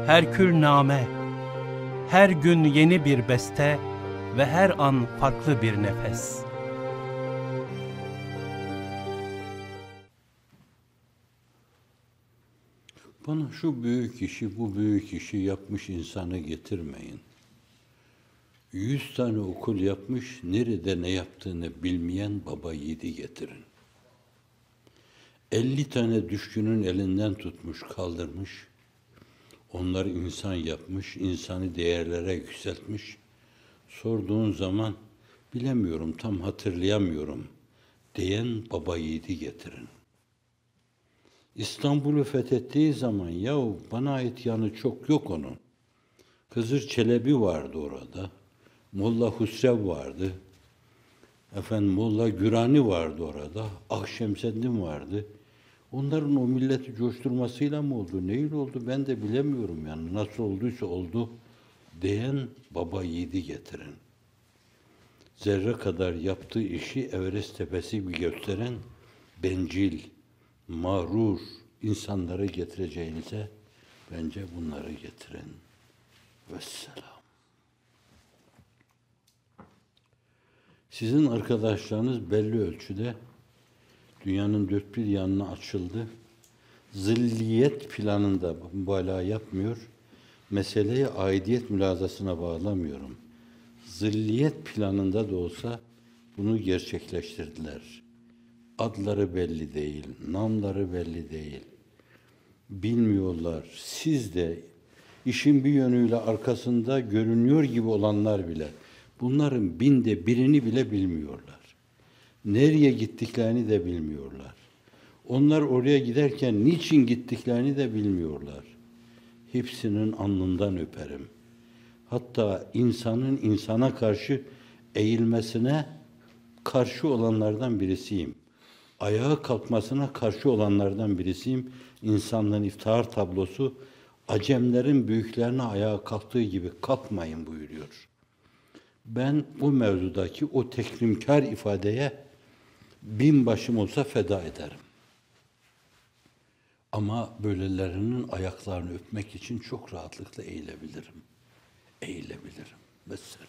herkülname, her gün yeni bir beste ve her an farklı bir nefes. Bana şu büyük işi, bu büyük işi yapmış insanı getirmeyin. 100 tane okul yapmış, nerede ne yaptığını bilmeyen baba yiğidi getirin. 50 tane düşkünün elinden tutmuş, kaldırmış, onları insan yapmış, insanı değerlere yükseltmiş. Sorduğun zaman, bilemiyorum, tam hatırlayamıyorum diyen baba yiğidi getirin. İstanbul'u fethettiği zaman, yahu bana ait yanı çok yok onun. Hızır Çelebi vardı orada, Molla Husrev vardı, Molla Gürani vardı orada, Akşemseddin vardı. Onların o milleti coşturmasıyla mı oldu, neyle oldu ben de bilemiyorum yani. Nasıl olduysa oldu diyen baba yiğidi getirin. Zerre kadar yaptığı işi Everest tepesi gibi gösteren bencil, mağrur insanları getireceğinize bence bunları getirin. Vesselam. Sizin arkadaşlarınız belli ölçüde dünyanın dört bir yanına açıldı. Zilliyet planında mübalağa yapmıyor. Meseleyi aidiyet mülazasına bağlamıyorum. Zilliyet planında da olsa bunu gerçekleştirdiler. Adları belli değil, namları belli değil. Bilmiyorlar. Siz de işin bir yönüyle arkasında görünüyor gibi olanlar bile bunların binde birini bile bilmiyorlar. Nereye gittiklerini de bilmiyorlar. Onlar oraya giderken niçin gittiklerini de bilmiyorlar. Hepsinin alnından öperim. Hatta insanın insana karşı eğilmesine karşı olanlardan birisiyim. Ayağa kalkmasına karşı olanlardan birisiyim. İnsanlığın iftihar tablosu Acemlerin büyüklerine ayağa kalktığı gibi kalkmayın buyuruyor. Ben bu mevzudaki o tekrimkar ifadeye 1000 başım olsa feda ederim. Ama böylelerinin ayaklarını öpmek için çok rahatlıkla eğilebilirim. Eğilebilirim. Mesela.